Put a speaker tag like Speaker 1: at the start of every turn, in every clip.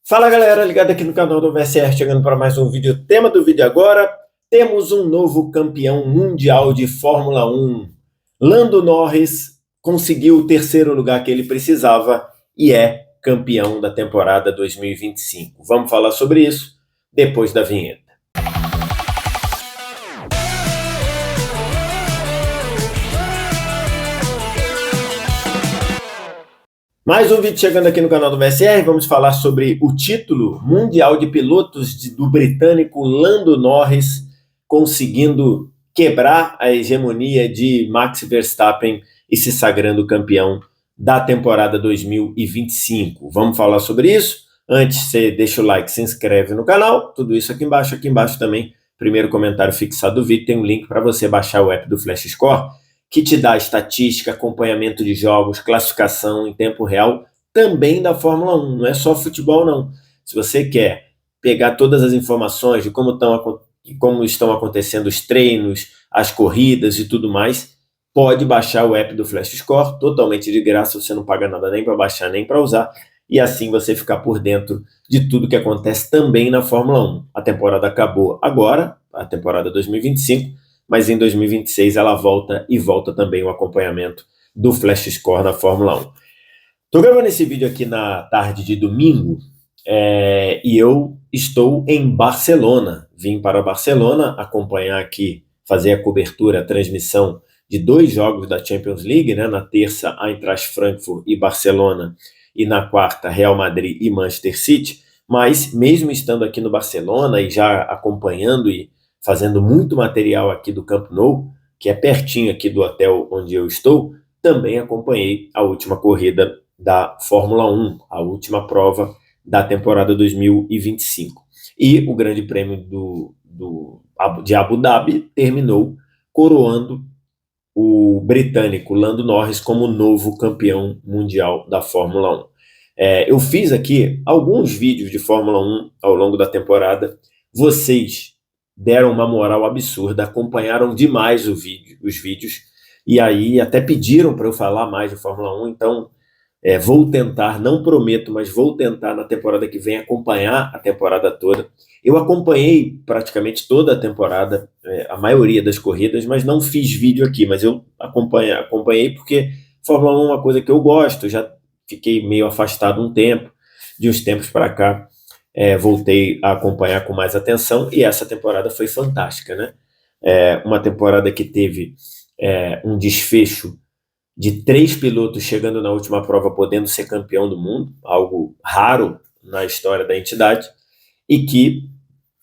Speaker 1: Fala galera, ligado aqui no canal do VSR, chegando para mais um vídeo. O tema do vídeo agora, temos um novo campeão mundial de Fórmula 1. Lando Norris conseguiu o terceiro lugar que ele precisava e é campeão da temporada 2025. Vamos falar sobre isso depois da vinheta. Mais um vídeo chegando aqui no canal do VSR, vamos falar sobre o título mundial de pilotos do britânico Lando Norris, conseguindo quebrar a hegemonia de Max Verstappen e se sagrando campeão da temporada 2025. Vamos falar sobre isso? Antes, você deixa o like, se inscreve no canal, tudo isso aqui embaixo também, primeiro comentário fixado do vídeo, tem um link para você baixar o app do Flash Score, que te dá estatística, acompanhamento de jogos, classificação em tempo real, também da Fórmula 1, não é só futebol não. Se você quer pegar todas as informações de como estão acontecendo os treinos, as corridas e tudo mais, pode baixar o app do Flash Score, totalmente de graça, você não paga nada nem para baixar nem para usar, e assim você ficar por dentro de tudo que acontece também na Fórmula 1. A temporada acabou agora, a temporada 2025, mas em 2026 ela volta e volta também o acompanhamento do Flash Score na Fórmula 1. Estou gravando esse vídeo aqui na tarde de domingo e eu estou em Barcelona. Vim para Barcelona acompanhar aqui, fazer a cobertura, a transmissão de dois jogos da Champions League, né? Na terça, Eintracht Frankfurt e Barcelona, e na quarta, Real Madrid e Manchester City. Mas mesmo estando aqui no Barcelona e já acompanhando e fazendo muito material aqui do Camp Nou, que é pertinho aqui do hotel onde eu estou, também acompanhei a última corrida da Fórmula 1, a última prova da temporada 2025. E o Grande Prêmio de Abu Dhabi terminou coroando o britânico Lando Norris como novo campeão mundial da Fórmula 1. Eu fiz aqui alguns vídeos de Fórmula 1 ao longo da temporada. Vocês deram uma moral absurda, acompanharam demais os vídeos, e aí até pediram para eu falar mais de Fórmula 1, então vou tentar, não prometo, mas vou tentar na temporada que vem acompanhar a temporada toda. Eu acompanhei praticamente toda a temporada, a maioria das corridas, mas não fiz vídeo aqui, mas eu acompanhei porque Fórmula 1 é uma coisa que eu gosto, já fiquei meio afastado um tempo, de uns tempos para cá, voltei a acompanhar com mais atenção, e essa temporada foi fantástica, né? Uma temporada que teve um desfecho de 3 pilotos chegando na última prova podendo ser campeão do mundo, algo raro na história da entidade, e que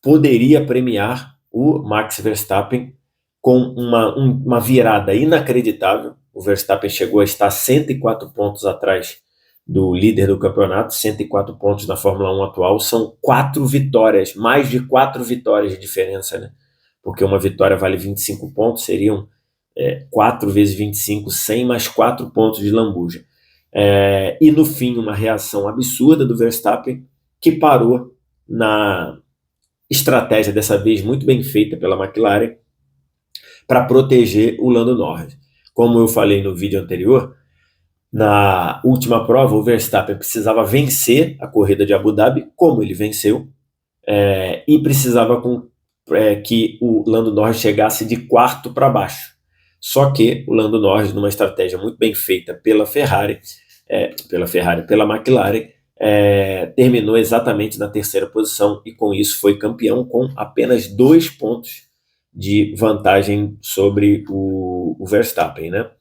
Speaker 1: poderia premiar o Max Verstappen com uma virada inacreditável. O Verstappen chegou a estar 104 pontos atrás do líder do campeonato, 104 pontos na Fórmula 1 atual, são 4 vitórias, mais de 4 vitórias de diferença, né? Porque uma vitória vale 25 pontos, seriam 4 vezes 25, 100 mais 4 pontos de lambuja. E no fim, uma reação absurda do Verstappen, que parou na estratégia, dessa vez muito bem feita pela McLaren, para proteger o Lando Norris. Como eu falei no vídeo anterior, na última prova, o Verstappen precisava vencer a corrida de Abu Dhabi, como ele venceu, e precisava que o Lando Norris chegasse de quarto para baixo. Só que o Lando Norris, numa estratégia muito bem feita pela McLaren, terminou exatamente na terceira posição, e com isso foi campeão com apenas 2 pontos de vantagem sobre o Verstappen, né?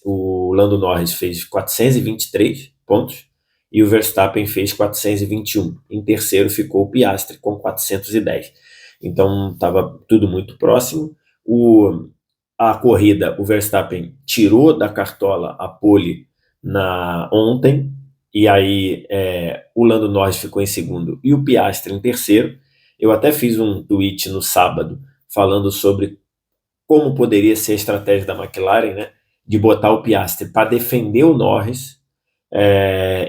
Speaker 1: O Lando Norris fez 423 pontos e o Verstappen fez 421. Em terceiro ficou o Piastri com 410. Então estava tudo muito próximo. A corrida, o Verstappen tirou da cartola a pole ontem, e aí o Lando Norris ficou em segundo e o Piastri em terceiro. Eu até fiz um tweet no sábado falando sobre como poderia ser a estratégia da McLaren, né, de botar o Piastri para defender o Norris,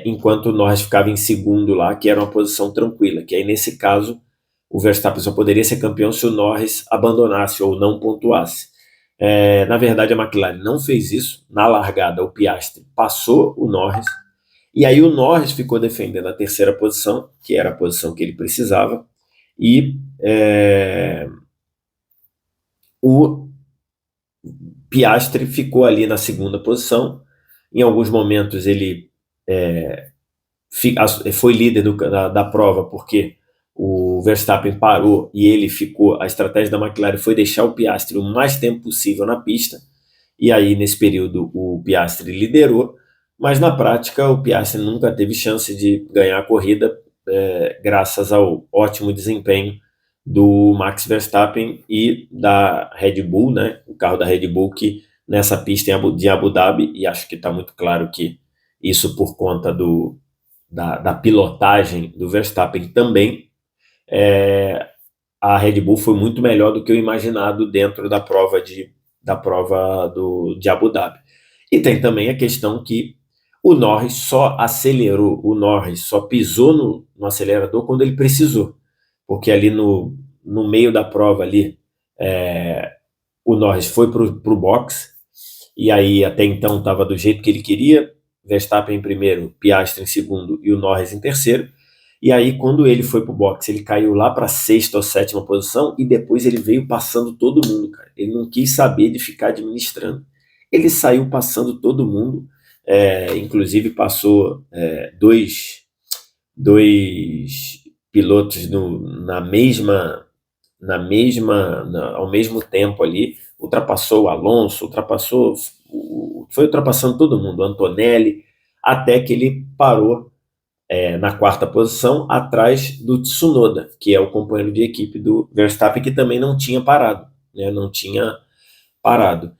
Speaker 1: enquanto o Norris ficava em segundo lá, que era uma posição tranquila, que aí nesse caso o Verstappen só poderia ser campeão se o Norris abandonasse ou não pontuasse. Na verdade, a McLaren não fez isso. Na largada, o Piastri passou o Norris, E aí o Norris ficou defendendo a terceira posição, que era a posição que ele precisava, e o Piastri ficou ali na segunda posição. Em alguns momentos ele foi líder da prova, porque o Verstappen parou e ele ficou. A estratégia da McLaren foi deixar o Piastri o mais tempo possível na pista, e aí nesse período o Piastri liderou, mas na prática o Piastri nunca teve chance de ganhar a corrida, graças ao ótimo desempenho do Max Verstappen e da Red Bull, né? O carro da Red Bull, que nessa pista de Abu Dhabi, e acho que está muito claro que isso por conta da pilotagem do Verstappen também, a Red Bull foi muito melhor do que o imaginado dentro da prova de Abu Dhabi. E tem também a questão que o Norris só acelerou, o Norris só pisou no acelerador quando ele precisou, porque ali no meio da prova ali, o Norris foi para o box, e aí até então estava do jeito que ele queria, Verstappen em primeiro, Piastri em segundo e o Norris em terceiro. E aí, quando ele foi pro boxe, ele caiu lá para sexta ou sétima posição e depois ele veio passando todo mundo, cara. Ele não quis saber de ficar administrando. Ele saiu passando todo mundo, inclusive passou dois pilotos ao mesmo tempo ali. Ultrapassou o Alonso, foi ultrapassando todo mundo, Antonelli, até que ele parou na quarta posição, atrás do Tsunoda, que é o companheiro de equipe do Verstappen, que também não tinha parado, né? Não tinha parado.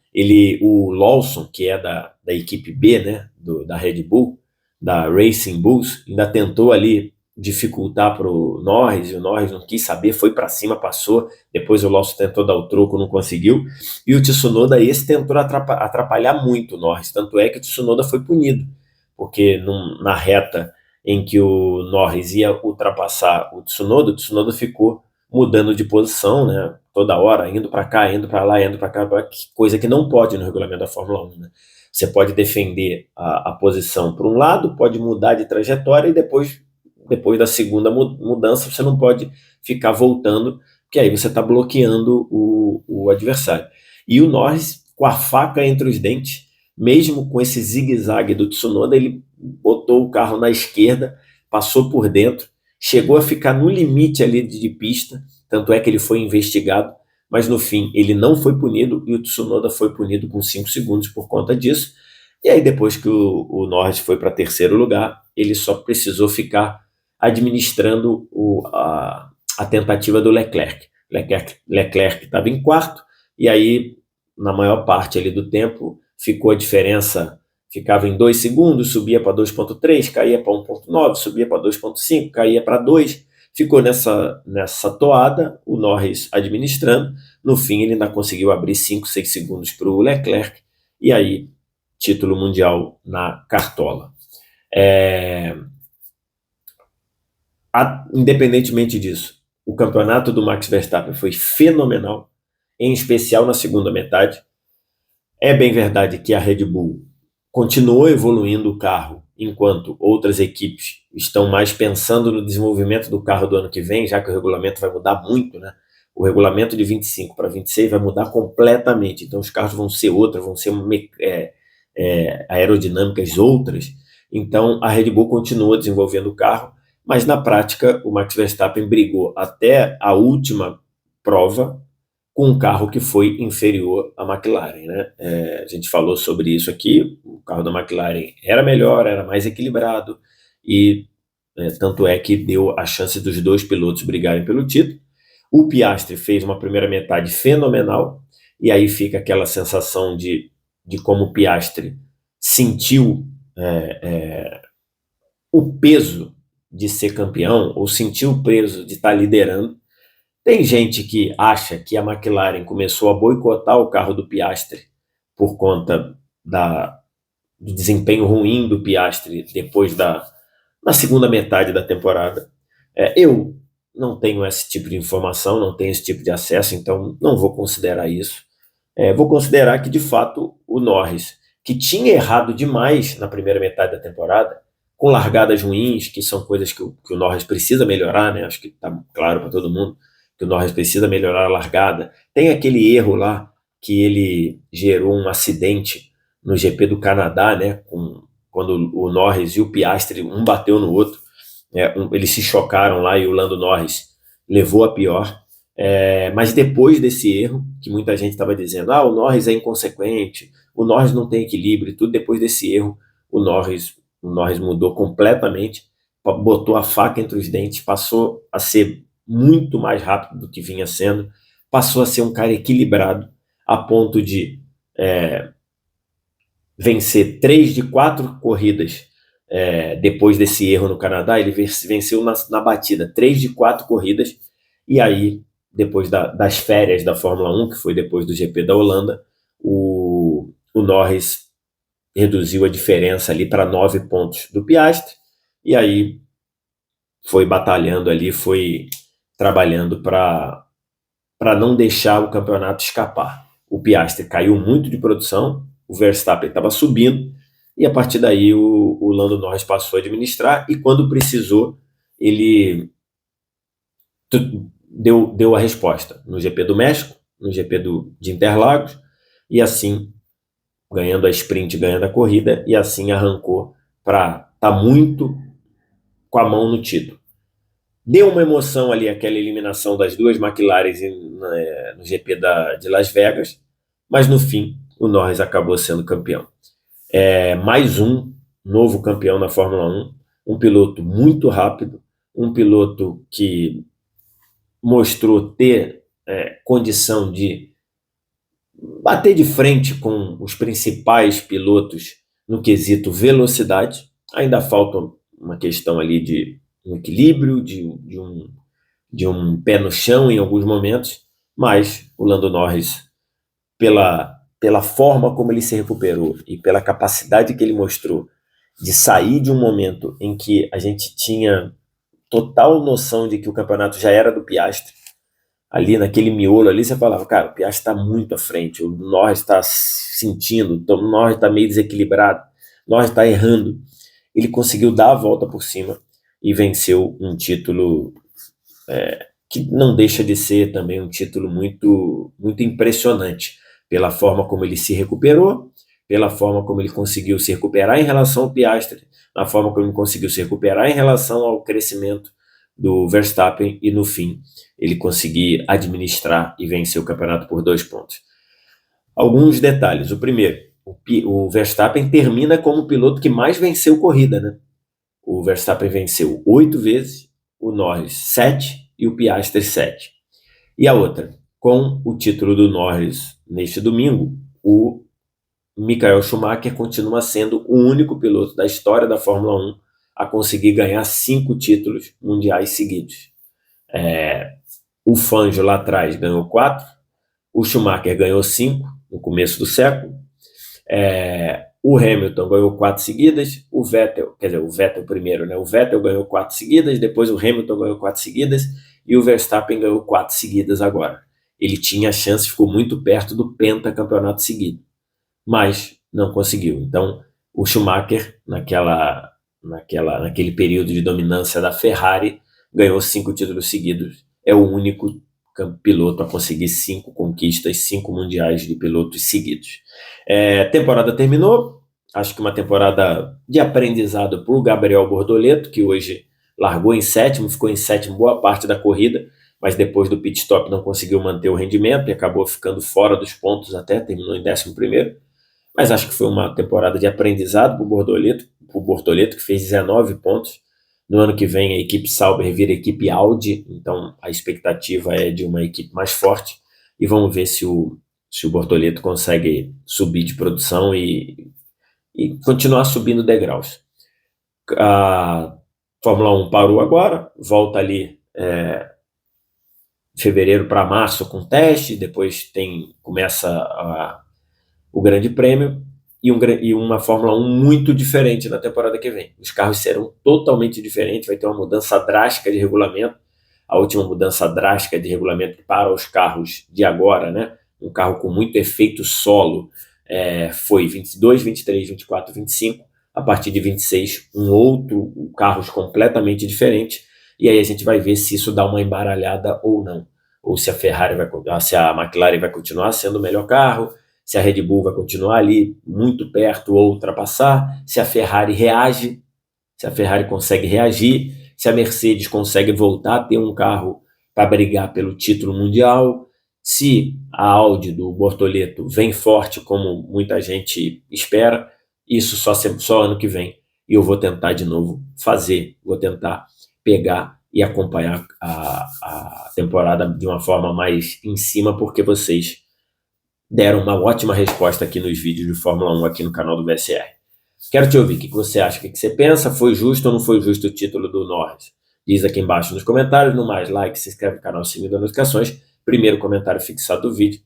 Speaker 1: O Lawson, que é da equipe B, né? Da Red Bull, da Racing Bulls, ainda tentou ali dificultar para o Norris, e o Norris não quis saber, foi para cima, passou, depois o Lawson tentou dar o troco, não conseguiu, e o Tsunoda tentou atrapalhar muito o Norris, tanto é que o Tsunoda foi punido, porque na reta em que o Norris ia ultrapassar o Tsunoda ficou mudando de posição, né, toda hora, indo para cá, indo para lá, indo para cá, coisa que não pode no regulamento da Fórmula 1, né? Você pode defender a posição por um lado, pode mudar de trajetória e depois da segunda mudança você não pode ficar voltando, porque aí você está bloqueando o adversário. E o Norris, com a faca entre os dentes, mesmo com esse zigue-zague do Tsunoda, ele botou o carro na esquerda, passou por dentro, chegou a ficar no limite ali de pista, tanto é que ele foi investigado, mas no fim ele não foi punido e o Tsunoda foi punido com 5 segundos por conta disso. E aí depois que o Norris foi para terceiro lugar, ele só precisou ficar administrando a tentativa do Leclerc. Leclerc estava em quarto, e aí na maior parte ali do tempo ficou a diferença, ficava em 2 segundos, subia para 2,3, caía para 1,9, subia para 2,5, caía para 2, ficou nessa toada, o Norris administrando. No fim ele ainda conseguiu abrir 5, 6 segundos para o Leclerc, e aí título mundial na cartola. Independentemente disso, o campeonato do Max Verstappen foi fenomenal, em especial na segunda metade. É bem verdade que a Red Bull continuou evoluindo o carro, enquanto outras equipes estão mais pensando no desenvolvimento do carro do ano que vem, já que o regulamento vai mudar muito, né? O regulamento de 25 para 26 vai mudar completamente, então os carros vão ser outros, vão ser aerodinâmicas outras. Então a Red Bull continua desenvolvendo o carro, mas na prática o Max Verstappen brigou até a última prova com um carro que foi inferior à McLaren, né? A gente falou sobre isso aqui, o carro da McLaren era melhor, era mais equilibrado, e tanto é que deu a chance dos dois pilotos brigarem pelo título. O Piastri fez uma primeira metade fenomenal, e aí fica aquela sensação de como o Piastri sentiu o peso de ser campeão, ou sentiu o peso de estar liderando. Tem gente que acha que a McLaren começou a boicotar o carro do Piastri por conta do desempenho ruim do Piastri depois na segunda metade da temporada. Eu não tenho esse tipo de informação, não tenho esse tipo de acesso, então não vou considerar isso. Vou considerar que, de fato, o Norris, que tinha errado demais na primeira metade da temporada, com largadas ruins, que são coisas que o Norris precisa melhorar, né? Acho que está claro para todo mundo que o Norris precisa melhorar a largada. Tem aquele erro lá que ele gerou um acidente no GP do Canadá, né? Quando o Norris e o Piastri, um bateu no outro, eles se chocaram lá e o Lando Norris levou a pior. Mas depois desse erro, que muita gente estava dizendo, o Norris é inconsequente, o Norris não tem equilíbrio, tudo depois desse erro, o Norris mudou completamente, botou a faca entre os dentes, passou a ser muito mais rápido do que vinha sendo, passou a ser um cara equilibrado, a ponto de vencer 3 de 4 corridas depois desse erro no Canadá. Ele venceu na batida 3 de 4 corridas, e aí, depois das férias da Fórmula 1, que foi depois do GP da Holanda, o Norris reduziu a diferença ali para 9 pontos do Piastri, e aí foi batalhando ali, foi trabalhando para não deixar o campeonato escapar. O Piastri caiu muito de produção, o Verstappen estava subindo, e a partir daí o Lando Norris passou a administrar, e quando precisou, ele deu a resposta no GP do México, no GP de Interlagos, e assim, ganhando a sprint, ganhando a corrida, e assim arrancou para estar muito com a mão no título. Deu uma emoção ali aquela eliminação das duas McLaren no GP de Las Vegas, mas no fim o Norris acabou sendo campeão. Mais um novo campeão na Fórmula 1, um piloto muito rápido, um piloto que mostrou ter condição de bater de frente com os principais pilotos no quesito velocidade. Ainda falta uma questão ali de um equilíbrio, de um pé no chão em alguns momentos, mas o Lando Norris, pela forma como ele se recuperou e pela capacidade que ele mostrou de sair de um momento em que a gente tinha total noção de que o campeonato já era do Piastri, ali naquele miolo ali, você falava, cara, o Piastri está muito à frente, o Norris está sentindo, o Norris está meio desequilibrado, o Norris está errando. Ele conseguiu dar a volta por cima e venceu um título que não deixa de ser também um título muito, muito impressionante, pela forma como ele se recuperou, pela forma como ele conseguiu se recuperar em relação ao Piastri, na forma como ele conseguiu se recuperar em relação ao crescimento do Verstappen, e no fim ele conseguiu administrar e vencer o campeonato por 2 pontos. Alguns detalhes. O primeiro, o Verstappen termina como o piloto que mais venceu corrida, né? O Verstappen venceu 8 vezes, o Norris 7 e o Piastri 7. E a outra, com o título do Norris neste domingo, o Michael Schumacher continua sendo o único piloto da história da Fórmula 1 a conseguir ganhar 5 títulos mundiais seguidos. O Fangio lá atrás ganhou 4, o Schumacher ganhou 5 no começo do século, o Hamilton ganhou 4 seguidas, o Vettel primeiro, né? O Vettel ganhou 4 seguidas, depois o Hamilton ganhou 4 seguidas e o Verstappen ganhou 4 seguidas agora. Ele tinha a chance, ficou muito perto do pentacampeonato seguido, mas não conseguiu. Então, o Schumacher, naquele período de dominância da Ferrari, ganhou 5 títulos seguidos, é o único piloto a conseguir 5 conquistas, 5 mundiais de pilotos seguidos. Temporada terminou, acho que uma temporada de aprendizado para o Gabriel Bortoleto, que hoje largou em 7º, ficou em 7º boa parte da corrida, mas depois do pit stop não conseguiu manter o rendimento e acabou ficando fora dos pontos até, terminou em 11º, mas acho que foi uma temporada de aprendizado para o Bortoleto, que fez 19 pontos. No ano que vem, a equipe Sauber vira a equipe Audi, então a expectativa é de uma equipe mais forte, e vamos ver se o Bortoleto consegue subir de produção e continuar subindo degraus. A Fórmula 1 parou agora, volta ali fevereiro para março com teste, depois começa o Grande Prêmio, e uma Fórmula 1 muito diferente na temporada que vem. Os carros serão totalmente diferentes, vai ter uma mudança drástica de regulamento. A última mudança drástica de regulamento para os carros de agora, né? Um carro com muito efeito solo, foi 22, 23, 24, 25. a partir de 26 carros completamente diferentes, e aí a gente vai ver se isso dá uma embaralhada ou não, ou se se a McLaren vai continuar sendo o melhor carro, se a Red Bull vai continuar ali muito perto ou ultrapassar, se a Ferrari reage, se a Ferrari consegue reagir, se a Mercedes consegue voltar a ter um carro para brigar pelo título mundial, se a Audi do Bortoleto vem forte, como muita gente espera, isso só ano que vem. E eu vou tentar de novo vou tentar pegar e acompanhar a temporada de uma forma mais em cima, porque vocês deram uma ótima resposta aqui nos vídeos de Fórmula 1 aqui no canal do VSR. Quero te ouvir, o que você acha, o que você pensa, foi justo ou não foi justo o título do Norris? Diz aqui embaixo nos comentários, no mais, like, se inscreve no canal, sininho das notificações, primeiro comentário fixado do vídeo,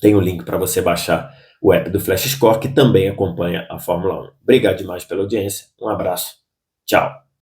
Speaker 1: tem o link para você baixar o app do Flash Score, que também acompanha a Fórmula 1. Obrigado demais pela audiência, um abraço, tchau.